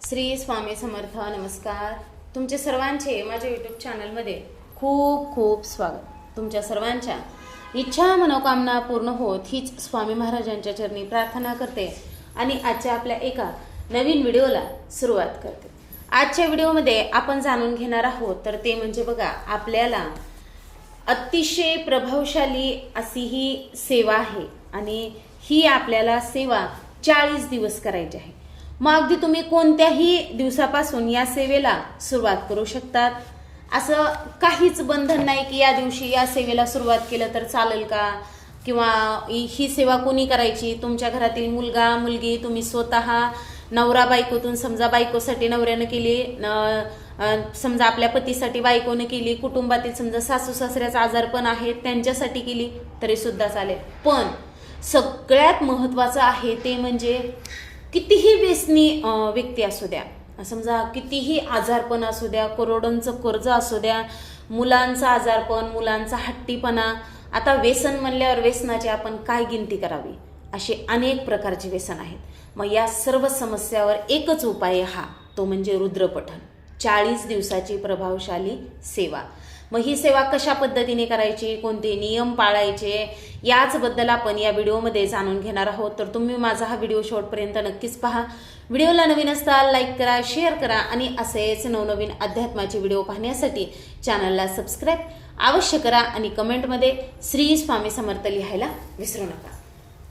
श्री स्वामी समर्थ. नमस्कार. तुमचे सर्वांचे माझ्या यूट्यूब चॅनलमध्ये खूप खूप स्वागत. तुमच्या सर्वांच्या इच्छा मनोकामना पूर्ण होत हीच स्वामी महाराजांच्या चरणी प्रार्थना करते आणि आजच्या आपल्या एका नवीन व्हिडिओला सुरुवात करते. आजच्या व्हिडिओमध्ये आपण जाणून घेणार आहोत तर ते म्हणजे बघा, आपल्याला अतिशय प्रभावशाली अशी ही सेवा आहे आणि ही आपल्याला सेवा 40 दिवस करायची आहे. मग अगदी तुम्ही कोणत्याही दिवसापासून या सेवेला सुरुवात करू शकतात. असं काहीच बंधन नाही की या दिवशी या सेवेला सुरुवात केलं तर चालेल का, किंवा ही सेवा कोणी करायची. तुमच्या घरातील मुलगा मुलगी, तुम्ही स्वतः, नवरा बायकोतून, समजा बायकोसाठी नवऱ्यानं केली, समजा आपल्या पतीसाठी बायकोनं केली, कुटुंबातील समजा सासू सासऱ्याचा आजारपण आहे त्यांच्यासाठी केली तरी सुद्धा चालेल. पण सगळ्यात महत्त्वाचं आहे ते म्हणजे कितीही व्यसनी व्यक्ती असू द्या, समजा कितीही आजारपण असू द्या, करोडोंचं कर्ज असू द्या, मुलांचं आजारपण, मुलांचा हट्टीपणा. आता व्यसन म्हणल्यावर व्यसनाची आपण काय गिनती करावी, असे अनेक प्रकारचे व्यसन आहेत. मग या सर्व समस्यावर एकच उपाय हा, तो म्हणजे रुद्रपठण. 40 दिवसाची प्रभावशाली सेवा. मग ही सेवा कशा पद्धतीने करायची, कोणते नियम पाळायचे, याचबद्दल आपण या व्हिडिओमध्ये जाणून घेणार आहोत. तर तुम्ही माझा हा व्हिडिओ शेवटपर्यंत नक्कीच पहा. व्हिडिओला नवीन असताल लाईक करा, शेअर करा आणि असेच नवनवीन अध्यात्माचे व्हिडिओ पाहण्यासाठी चॅनलला सबस्क्राईब अवश्य करा आणि कमेंटमध्ये श्री स्वामी समर्थ लिहायला विसरू नका.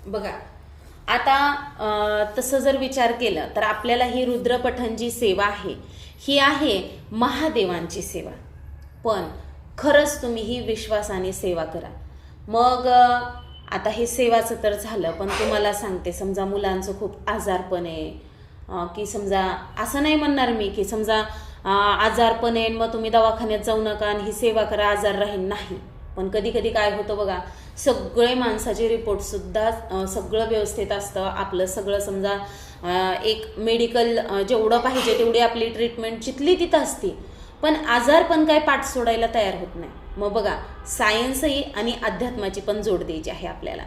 बघा, आता तसं जर विचार केला तर आपल्याला ही रुद्रपठण जी सेवा आहे ही आहे महादेवांची सेवा. पण खरंच तुम्ही ही विश्वासाने सेवा करा. मग आता हे सेवाचं तर झालं, पण तुम्हाला सांगते, समजा मुलांचं खूप आजारपण आहे, की समजा असं नाही म्हणणार मी की समजा आजारपण आहे मग तुम्ही दवाखान्यात जाऊ नका आणि ही सेवा करा, आजार राहील, नाही. पण कधी कधी काय होतं बघा, सगळे माणसाचे रिपोर्टसुद्धा सगळं व्यवस्थित असतं, आपलं सगळं समजा एक मेडिकल जेवढं पाहिजे तेवढी आपली ट्रीटमेंट जिथली तिथं असते, पण आजारपण काय पाठ सोडायला तयार होत नाही. मग बघा, सायन्सही आणि अध्यात्माची पण जोड द्यायची आहे आपल्याला.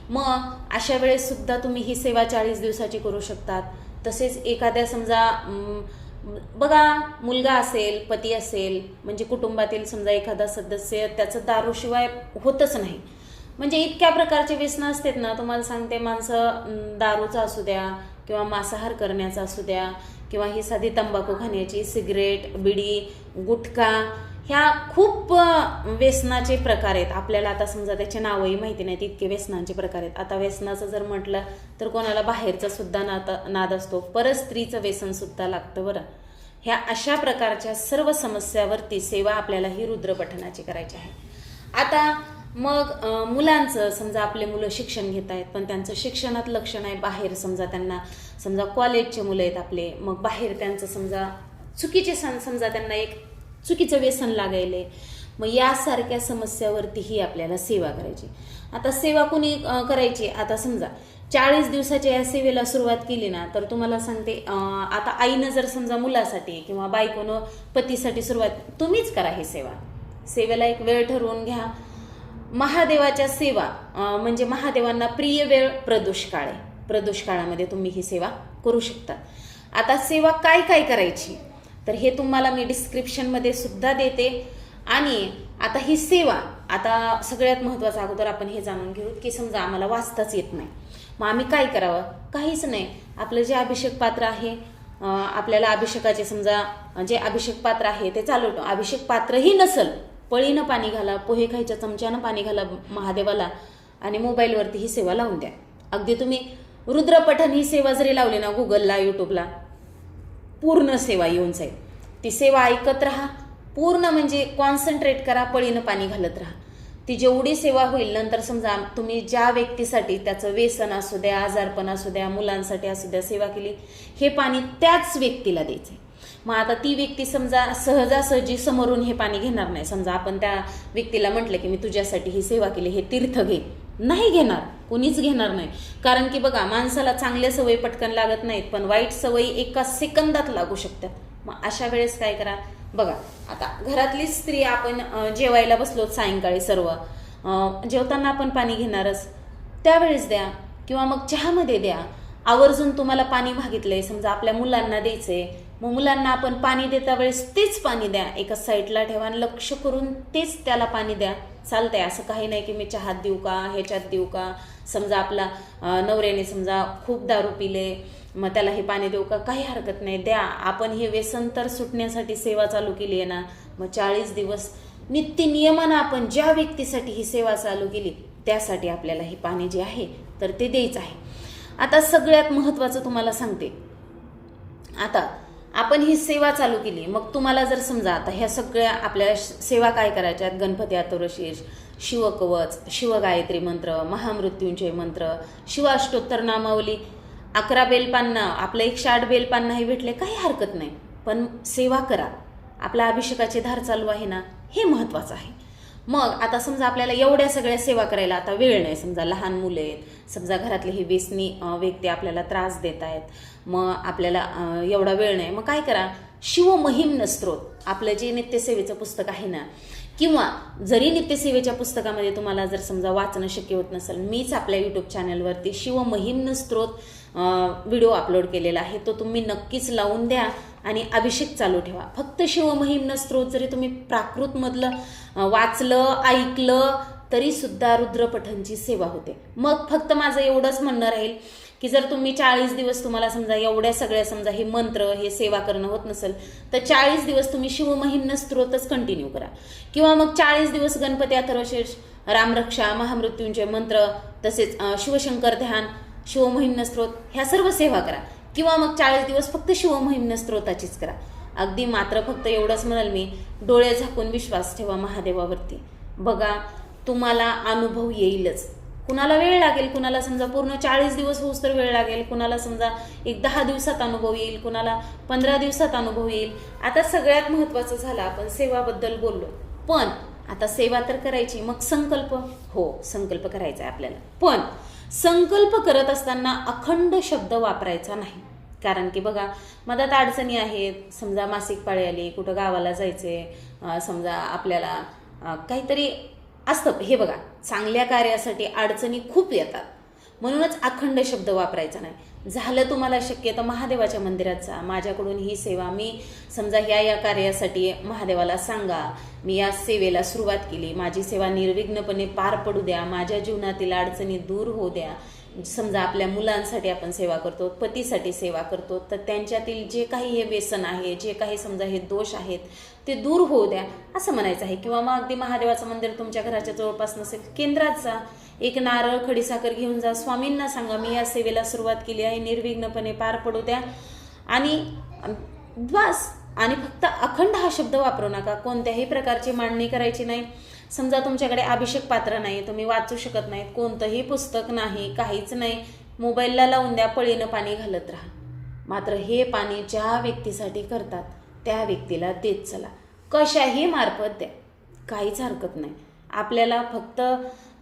मग अशा वेळेस सुद्धा तुम्ही ही सेवा 40 दिवसाची करू शकतात. तसेच एखाद्या समजा बघा, मुलगा असेल, पती असेल, म्हणजे कुटुंबातील समजा एखादा सदस्य त्याचं दारूशिवाय होतच नाही, म्हणजे इतक्या प्रकारचे व्यसनं असतात ना, तुम्हाला सांगते, माणसं दारूचा असू द्या किंवा मांसाहार करण्याचा असू द्या किंवा ही साधी तंबाखू खाण्याची, सिगरेट, बिडी, गुटखा, ह्या खूप व्यसनाचे प्रकार आहेत. आपल्याला आता समजा त्याचे नावही माहिती नाहीत, इतके व्यसनांचे प्रकार आहेत. आता व्यसनाचं जर म्हटलं तर कोणाला बाहेरचा सुद्धा नाद असतो, परत स्त्रीचं व्यसन सुद्धा लागतं बरं. ह्या अशा प्रकारच्या सर्व समस्यावरती सेवा आपल्याला ही रुद्रपठणाची करायची आहे. आता मग मुलांचं समजा आपले मुलं शिक्षण घेत आहेत, पण त्यांचं शिक्षणात लक्ष नाही, बाहेर समजा त्यांना समजा कॉलेजचे मुलं आहेत आपले, मग बाहेर त्यांचं समजा चुकीचे समजा त्यांना एक चुकीचं व्यसन लागायले, मग यासारख्या समस्यावरतीही आपल्याला सेवा करायची. आता सेवा कोणी करायची, आता समजा 40 दिवसाच्या या सेवेला सुरुवात केली ना, तर तुम्हाला सांगते, आता आईनं जर समजा मुलासाठी किंवा बायकोनं पतीसाठी सुरुवात, तुम्हीच करा ही सेवा. सेवेला एक वेळ ठरवून घ्या. महादेवाच्या सेवा म्हणजे महादेवांना प्रिय वेळ प्रदोष काळ आहे. प्रदोष काळामध्ये तुम्ही ही सेवा करू शकता. आता सेवा काय काय करायची तर हे तुम्हाला मी डिस्क्रिप्शनमध्ये सुद्धा देते. आणि आता ही सेवा, आता सगळ्यात महत्त्वाचं अगोदर आपण हे जाणून घेऊ की समजा आम्हाला वाचताच येत नाही, मग आम्ही काय करावं. काहीच नाही, आपलं जे अभिषेक पात्र आहे, आपल्याला अभिषेकाचे समजा जे अभिषेक पात्र आहे ते चालवतो. अभिषेक पात्रही नसल, पळीनं पाणी घाला, पोहे खायच्या चमच्यानं पाणी घाला महादेवाला आणि मोबाईलवरती ही सेवा लावून द्या. अगदी तुम्ही रुद्रपठण ही सेवा जरी लावली ना गुगलला, यूट्यूबला, पूर्ण सेवा येऊन जाईल. ती सेवा ऐकत राहा, पूर्ण म्हणजे कॉन्सन्ट्रेट करा, पळीनं पाणी घालत राहा. ती जेवढी सेवा होईल, नंतर समजा तुम्ही ज्या व्यक्तीसाठी त्याचं व्यसन असू द्या, आजारपण असू द्या, मुलांसाठी असू द्या सेवा केली, हे पाणी त्याच व्यक्तीला द्यायचं. मग आता ती व्यक्ती समजा सहजासहजी समोरून हे पाणी घेणार नाही. समजा आपण त्या व्यक्तीला म्हटलं की मी तुझ्यासाठी ही सेवा केली, हे तीर्थ घे, नाही घेणार, कोणीच घेणार नाही. कारण की बघा, माणसाला चांगल्या सवयी पटकन लागत नाहीत, पण वाईट सवयी एका सेकंदात लागू शकतात. मग अशा वेळेस काय करा, बघा, आता घरातली स्त्री, आपण जेवायला बसलो सायंकाळी, सर्व जेवताना आपण पाणी घेणारच, त्यावेळेस द्या किंवा मग चहामध्ये द्या. आवर्जून तुम्हाला पाणी मागितलंय, समजा आपल्या मुलांना द्यायचंय, मग मुलांना आपण पाणी देता वेळेस तेच पाणी द्या, एका साईडला ठेवा आणि लक्ष करून तेच त्याला पाणी द्या. चालतंय, असं काही नाही की मी चहात देऊ का, ह्याच्यात देऊ का. समजा आपला नवऱ्याने समजा खूप दारू पिले, मग त्याला हे पाणी देऊ का, काही हरकत नाही, द्या. आपण हे व्यसन तर सुटण्यासाठी सेवा चालू केली आहे ना, मग 40 दिवस नित्य नियमानं आपण ज्या व्यक्तीसाठी ही सेवा चालू केली त्यासाठी आपल्याला हे पाणी जे आहे तर ते द्यायचं आहे. आता सगळ्यात महत्त्वाचं तुम्हाला सांगते, आता आपण ही सेवा चालू केली, मग तुम्हाला जर समजा आता ह्या सगळ्या आपल्या सेवा काय करायच्यात, गणपती अथर्वशीर्ष, शिवकवच, शिवगायत्री मंत्र, महामृत्युंजय मंत्र, शिवाष्टोत्तर नामावली, 11 बेलपांना, आपलं 108 बेलपांना हे भेटले, काही हरकत नाही, पण सेवा करा. आपला अभिषेकाची धार चालू आहे ना, हे महत्त्वाचं आहे. मग आता समजा आपल्याला एवढ्या सगळ्या सेवा करायला आता वेळ नाही, समजा लहान मुलं आहेत, समजा घरातले हे व्यसनी व्यक्ती आपल्याला त्रास देत आहेत, मग आपल्याला एवढा वेळ नाही, मग काय करा, शिवमहिम्न स्तोत्र, आपलं जे नित्यसेवेचं पुस्तक आहे ना, किंवा जरी नित्यसेवेच्या पुस्तकामध्ये तुम्हाला जर समजा वाचणं शक्य होत नसेल, मीच आपल्या यूट्यूब चॅनलवरती शिवमहिम्न स्तोत्र व्हिडिओ अपलोड केलेला आहे, तो तुम्ही नक्कीच लावून द्या आणि अभिषेक चालू ठेवा. फक्त शिवमहिम्न स्तोत्र जरी तुम्ही प्राकृतमधलं वाचलं, ऐकलं, तरी सुद्धा रुद्रपठणची सेवा होते. मग फक्त माझं एवढंच म्हणणं राहील की जर तुम्ही 40 दिवस तुम्हाला समजा एवढ्या सगळ्या समजा हे मंत्र हे सेवा करणं होत नसेल, तर 40 दिवस तुम्ही शिवमहिम्न स्तोत्रच कंटिन्यू करा, किंवा मग 40 दिवस गणपती अथर्वशीर्ष, रामरक्षा, महामृत्युंजय मंत्र, तसेच शिवशंकर ध्यान, शिवमहिम्न स्तोत्र, ह्या सर्व सेवा करा, किंवा मग 40 दिवस फक्त शिवमहिम्न स्तोत्राचीच करा. अगदी मात्र फक्त एवढंच म्हणाल मी, डोळे झाकून विश्वास ठेवा महादेवावरती, बघा तुम्हाला अनुभव येईलच. कुणाला वेळ लागेल, कुणाला समजा पूर्ण 40 दिवस होऊस तर वेळ लागेल, कुणाला समजा एक 10 दिवसात अनुभव येईल, कुणाला 15 दिवसात अनुभव येईल. आता सगळ्यात महत्त्वाचं झालं, आपण सेवाबद्दल बोललो, पण आता सेवा तर करायची, मग संकल्प, हो संकल्प करायचा आहे आपल्याला, पण संकल्प करत असताना अखंड शब्द वापरायचा नाही. कारण की बघा मधात अडचणी आहेत, समजा मासिक पाळी आली, कुठं गावाला जायचे, समजा आपल्याला काहीतरी असतं, हे बघा चांगल्या कार्यासाठी अडचणी खूप येतात, म्हणूनच अखंड शब्द वापरायचा नाही. झालं तुम्हाला शक्य तर महादेवाच्या मंदिरात जा, माझ्याकडून ही सेवा मी समजा या कार्यासाठी महादेवाला सांगा, मी या सेवेला सुरुवात केली, माझी सेवा निर्विघ्नपणे पार पडू द्या, माझ्या जीवनातील अडचणी दूर होऊ द्या. समजा आपल्या मुलांसाठी आपण सेवा करतो, पतीसाठी सेवा करतो, तर त्यांच्यातील जे काही हे व्यसन आहे, जे काही समजा हे दोष आहेत ते दूर होऊ द्या असं म्हणायचं आहे. किंवा मग अगदी महादेवाचं मंदिर तुमच्या घराच्या जवळपास नसेल, केंद्रात जा, एक नारळ खडीसाखर घेऊन जा, स्वामींना सांगा मी या सेवेला सुरुवात केली आहे, निर्विघ्नपणे पार पडू द्या, आणि बस. आणि फक्त अखंड हा शब्द वापरू नका, कोणत्याही प्रकारची मांडणी करायची नाही. समजा तुमच्याकडे अभिषेक पात्र नाही, तुम्ही वाचू शकत नाहीत, कोणतंही पुस्तक नाही, काहीच नाही, मोबाईलला लावून द्या, पळीनं पाणी घालत राहा. मात्र हे पाणी ज्या व्यक्तीसाठी करतात त्या व्यक्तीला देत चला, कशाही मार्फत द्या, काहीच हरकत नाही. आपल्याला फक्त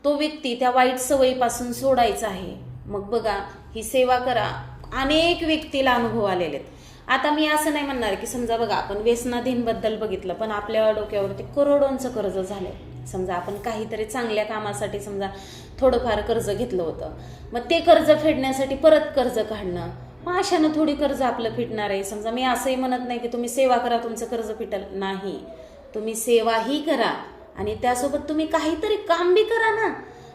तो व्यक्ती त्या वाईट सवयीपासून सोडायचा आहे. मग बघा ही सेवा करा, अनेक व्यक्तीला अनुभव आलेले आहेत. आता मी असं नाही म्हणणार की समजा बघा आपण व्यसनाधीनबद्दल बघितलं, पण आपल्या डोक्यावरती करोडोंचं कर्ज झालं. समजा आपण काहीतरी चांगल्या कामासाठी समजा थोडंफार कर्ज घेतलं होतं, मग ते कर्ज फेडण्यासाठी परत कर्ज काढणं, मग अशानं थोडी कर्ज आपलं फिटणार आहे. समजा मी असंही म्हणत नाही की तुम्ही सेवा करा तुमचं कर्ज फिटल, नाही, तुम्ही सेवाही करा आणि त्यासोबत तुम्ही काहीतरी काम बी करा ना.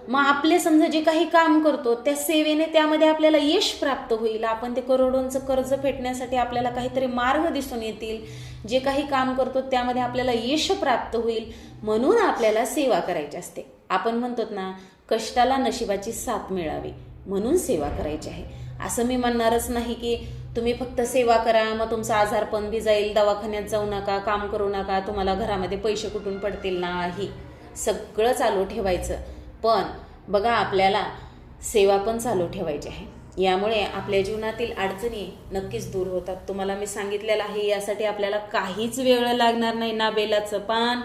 मग आपले समजा जे काही काम करतो त्या सेवेने त्यामध्ये आपल्याला यश प्राप्त होईल, आपण ते करोडोंचं कर्ज फेडण्यासाठी आपल्याला काहीतरी मार्ग दिसून येतील, जे काही काम करतो त्यामध्ये आपल्याला यश प्राप्त होईल, म्हणून आपल्याला सेवा करायची असते. आपण म्हणतो ना, कष्टाला नशिबाची साथ मिळावी म्हणून सेवा करायची आहे. असं मी म्हणणारच नाही की तुम्ही फक्त सेवा करा मग तुमचा आजारपण बी जाईल, दवाखान्यात जाऊ नका, काम करू नका, तुम्हाला घरामध्ये पैसे कुठून पडतील, नाही, सगळं चालू ठेवायचं. पण बघा आपल्याला सेवा पण चालू ठेवायची आहे, यामुळे आपल्या जीवनातील अडचणी नक्कीच दूर होतात. तुम्हाला मी सांगितलेलं आहे, यासाठी आपल्याला काहीच वेळ लागणार नाही, ना बेलाचं पान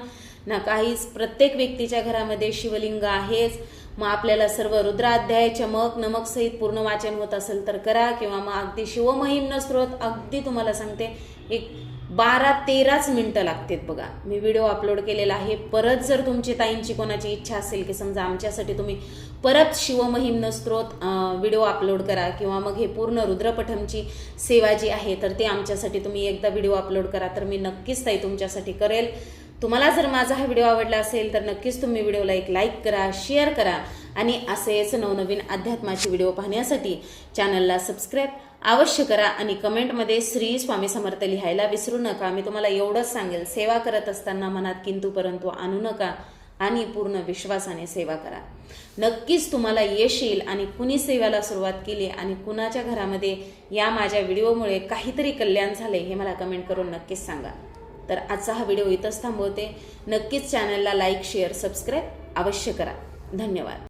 ना काहीच. प्रत्येक व्यक्तीच्या घरामध्ये शिवलिंग आहेच, मग आपल्याला सर्व रुद्राध्याय चमक नमक सहित पूर्ण वाचन होत असेल तर करा, किंवा मग अगदी शिवमहिम्न स्त्रोत अगदी तुम्हाला सांगते एक 12-13च मिनटं लागतात बघा. मी व्हिडिओ अपलोड केलेला आहे. परत जर तुमची ताईंची कोणाची इच्छा असेल की समजा आमच्यासाठी तुम्ही परत शिवमहिम्न स्त्रोत व्हिडिओ अपलोड करा, किंवा मग हे पूर्ण रुद्रपठमची सेवा जी आहे तर ते आमच्यासाठी तुम्ही एकदा व्हिडिओ अपलोड करा, तर मी नक्कीच ताई तुमच्यासाठी करेल. तुम्हाला जर माझा हा व्हिडिओ आवडला असेल तर नक्कीच तुम्ही व्हिडिओला एक लाईक करा, शेअर करा, आणि असेच नवनवीन अध्यात्माचे व्हिडिओ पाहण्यासाठी चॅनलला सबस्क्राईब अवश्य करा, आणि कमेंटमध्ये श्री स्वामी समर्थ लिहायला विसरू नका. मी तुम्हाला एवढंच सांगेल, सेवा करत असताना मनात किंतु परंतु आणू नका आणि पूर्ण विश्वासाने सेवा करा. नक्कीच तुम्हाला यश येईल. आणि कुणी सेवेला सुरुवात केली आणि कुणाच्या घरामध्ये या माझ्या व्हिडिओमुळे काहीतरी कल्याण झाले हे मला कमेंट करून नक्कीच सांगा. तर आजचा हा व्हिडिओ इथंच थांबवते. नक्कीच चॅनलला लाईक शेअर सबस्क्राईब अवश्य करा. धन्यवाद.